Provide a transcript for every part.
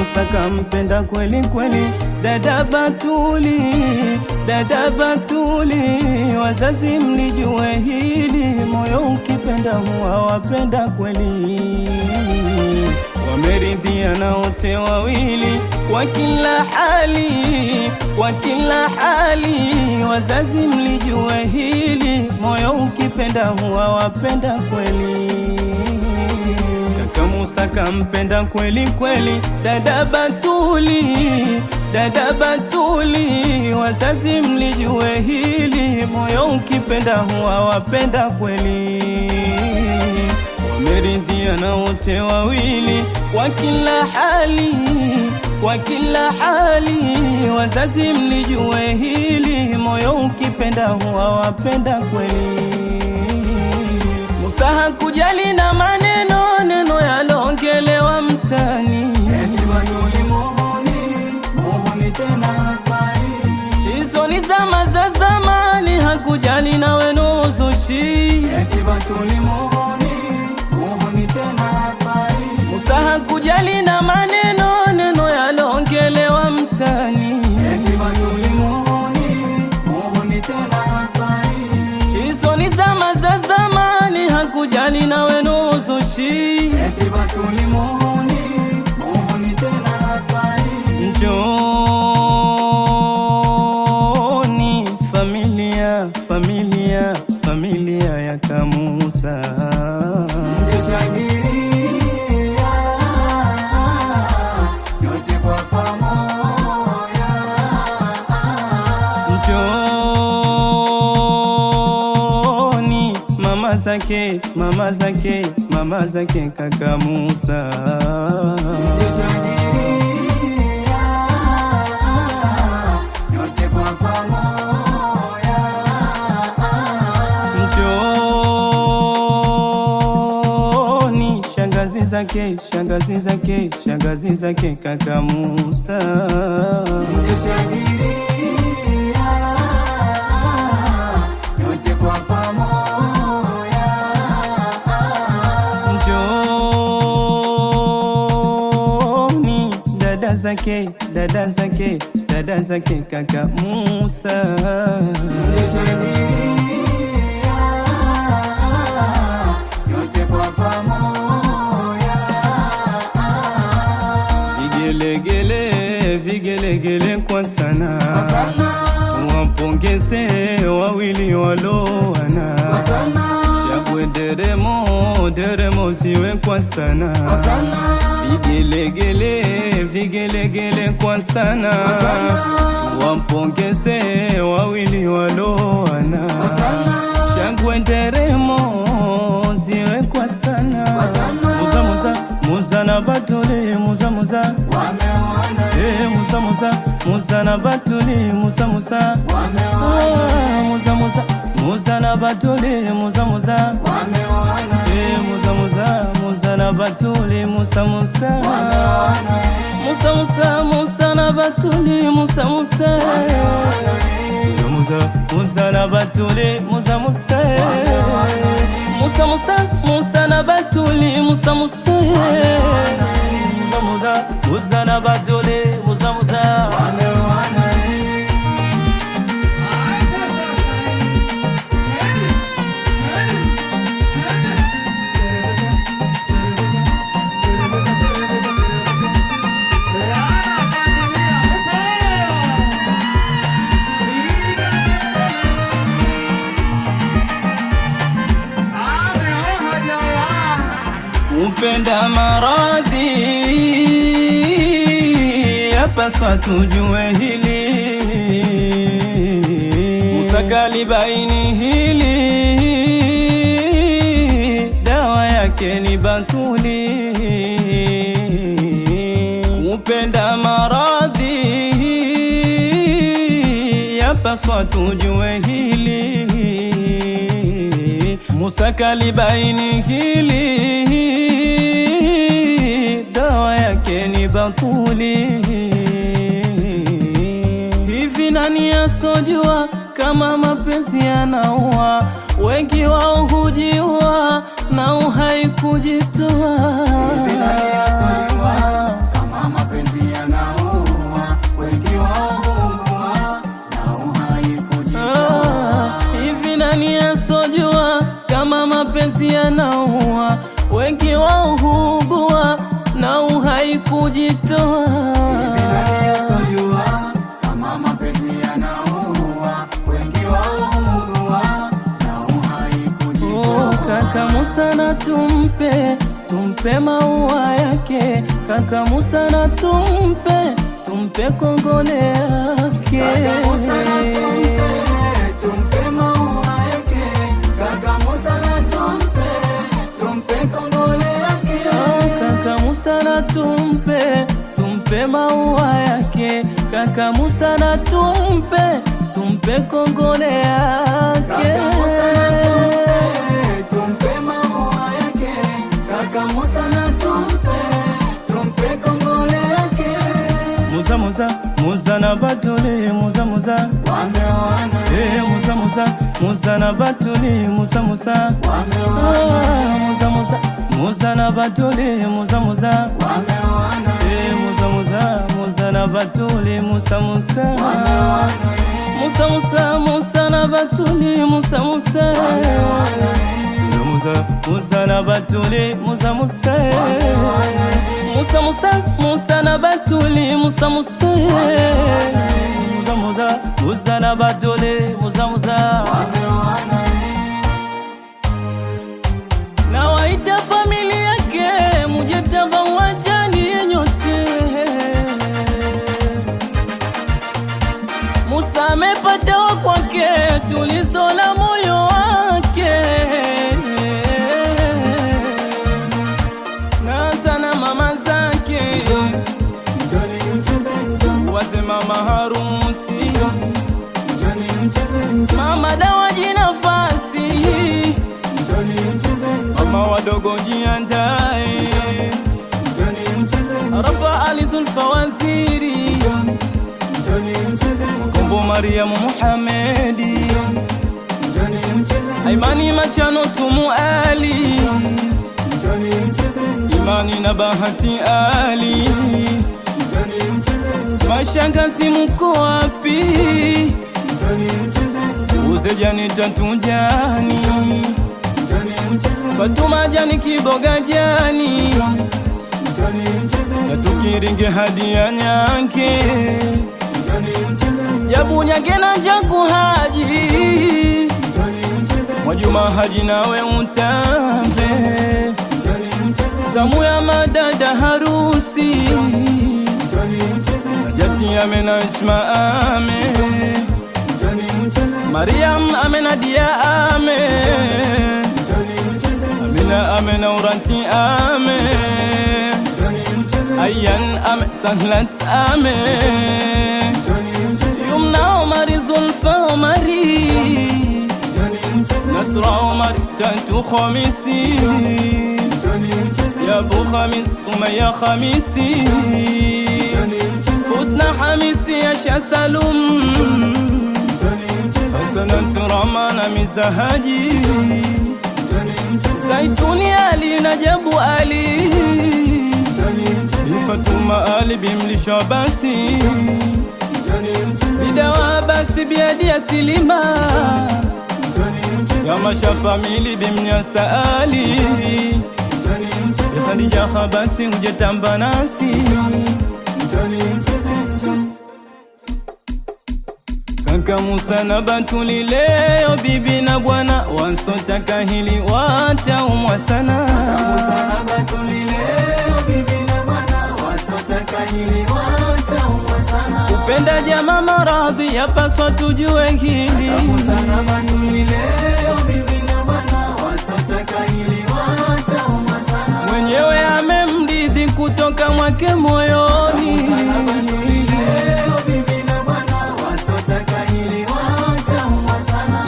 Musa kampenda kweli kweli dada Batuli, dada Batuli. Wazazi mlijue hili, moyo ukipenda huwa wapenda kweli. Wameridhiana wote wawili kwa kila hali, kwa kila hali. Wazazi mlijue hili, moyo ukipenda huwa wapenda kweli. Kaka Musa kampenda kweli kweli dada Batuli, dada Batuli. Wazazi mlijue hili, moyo ukipenda huwa wapenda kweli. Wameridhiana wote wawili kwa kila hali, kwa kila hali. Wazazi mlijue hili, moyo ukipenda huwa wapenda kweli. Musa hakujali na maneno neno yalongelewa mtani, eti Batuli muhuni tena hafai. hizo ni zama za zamani, hakujali na wenu uzushi, eti Batuli muhuni tena hafai. Musa hakujali na maneno neno yalongelewa mtani, eti Batuli muhuni tena hafai. hizo ni zama za zamani, hakujali na wenu uzushi, eti Batuli muhuni tena hafai. Njoni familia, familia, familia ya Kamusa, Mjishangilia yote kwa pamoja. njoni mama zake, mama zake, mama zake kaka Musa. Mjishangilia yote kwa pamoja. Njoni shangazi zake, shangazi zake, shangazi zake kaka Musa. Mjishangilia yote kwa pamoja. Njoni dada zake, dada zake, dada zake kaka Musa. Mjishangilia yote kwa pamoja. Vigelegele, vigelegele kwa sana, wapongeze wawili waloana. Shangwe deremo, deremo ziwe kwa sana. Vigelegele, vigelegele kwa sana, wapongeze wawili waloana. Shangwe deremo ziwe kwa sana. Musa Musa, Musa na Batuli, Musa Musa Wameona Musa Musa, Musa na Batuli, Musa Musa Musa Musa, Musa na Batuli, Musa Musa wameona Musa Musa, Musa na Batuli, Musa Musa Musa Musa, Musa na Batuli, Musa Musa Musa Musa na Batuli, Musa Musa Musa Musa, Musa na Batuli, Musa Musa Musa Musa na Batuli, Musa Musa. Upenda maradhi yapaswa tujue hili, Musa kalibaini hili, dawa yake ni Batuli. Upenda maradhi yapaswa tujue hili, Musa kalibaini hili, dawa yake ni Batuli. Hivi nani asojua kama mapenzi yanaua? Wengi wao hujiua na uhai kujitoa. Hivi nani asojua kama mapenzi mapenzi yanaua, wengi wao huugua na uhai kujitoa. Kama mapenzi yanaua, wengi wao huugua na uhai kujitoa. Kaka Musa na tumpe maua yake, Kaka Musa na tumpe kongole yake. Kaka Musa na tumpe maua yake, Kaka Musa na tumpe kongole yake. Kaka Musa na tumpe maua yake, Kaka Musa na tumpe kongole yake. Musa na Batuli, Musa wameoana. Musa na Batuli, Musa wameoana. Musa na Batuli, Musa wameoana. Musa na Batuli, Musa wameoana. Musa na Batuli, Musa wameoana. Musa na Batuli, Musa wameoana. Musa na Batuli, Musa na Batuli, Musa wameoana. na waita familia yake muje tabawajani nyote. Musa amepata wa kwake tulizo la moyo wake, na sana mama zake wasema maharusi, mama dawaji nafasi, mama wadogo jiandae, Rafa Ali Zulfa waziri, Kombo Mariamu Muhamedi, Aimani Machano Tumu Ali, Imani na Bahati Ali, mashangazi mko wapi? Uzejani Tatujani, Fatuma Jani Kiboga Jani, Natukiringe Hadia Nyanke, Jabu Nyanke na Jaku Haji, Mwajuma Haji nawe utambe, Zamu ya madada harusi, Najati amena Ishma ame, Mariam amena Dia ame, Amina amena Uranti ame, Ayan ame Sahlat ame, Yumna Umari Zulfa Umari, Nasra Umari Tantu Khamisi, Ya Bu Khamis Sumaya Khamisi, Husna Hamisi Asha Salum, Hasanat Ramana Mizahaji, Zaituni Ali Najabu Ali, Fatuma Ali Bimli Shabasi, Bidawa Basi Biadi ya Silima, Ya Masha Famili Bimni Saali, Khadija Khabasi Ujetamba nasi, Kaka Musa na Batuli leo bibi na bwana wansotaka hili wataumwa sana. Kupenda jamaa maradhi yapaswa tujue hili. Mwenyewe amemridhi kutoka mwake moyoni.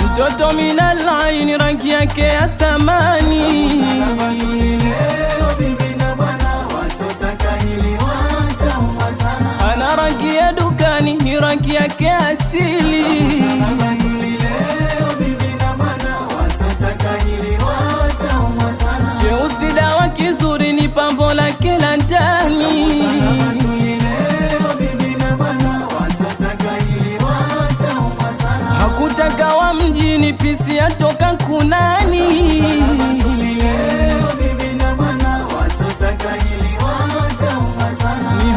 Mtoto minalaini rangi yake ya thamani, ana rangi ya dukani ni rangi yake asili. Cheusi dawa kizuri ni pambo lake la ndani. Hakutaka wa mjini pisi atoka kunani.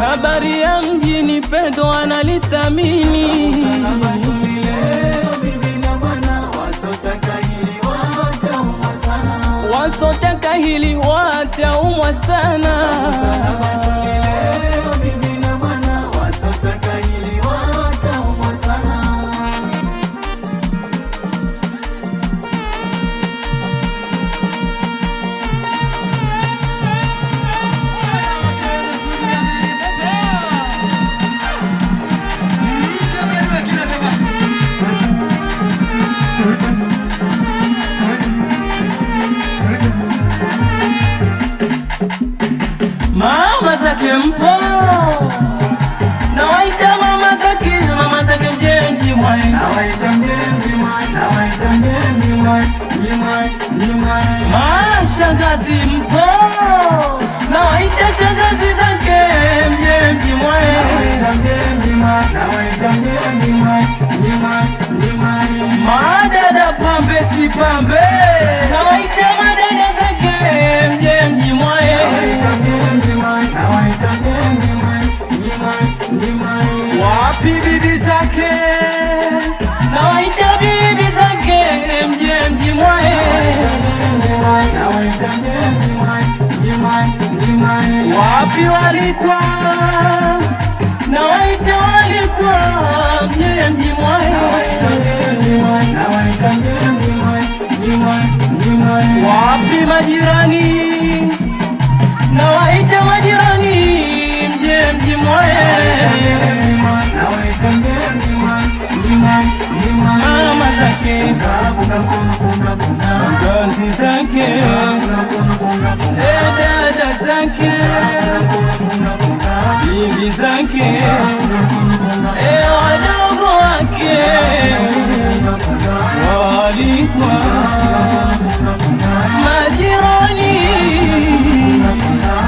habari ya mjini pendo analithamini. Wasotaka hili wataumwa sana. Mama zake mpo, nawaita mama zake mjenji mwai, nawaita mjenji mwai, nawaita mjenji mwai, mwai. Mashangazi mpo, nawaita shangazi zake mjenji mwai, nawaita mjenji mwai, nawaita mjenji mwai, mwai. Madada pambe si pambe, nawaita madada zake mjenji mwai, wapi bibi zake, nawaita bibi zake mjenji mwai, wapi walikwa, nawaita walikwa mjenji mwai, wapi majirani, nawaita majirani mjenji mwai, mama zake shangazi zake dada zake bibi zake wadogo wake walikwa majirani,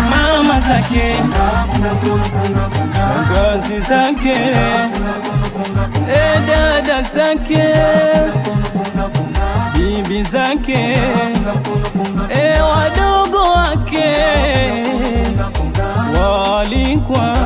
mama zake shangazi zake dada zake bibi zake wadogo wake walikwa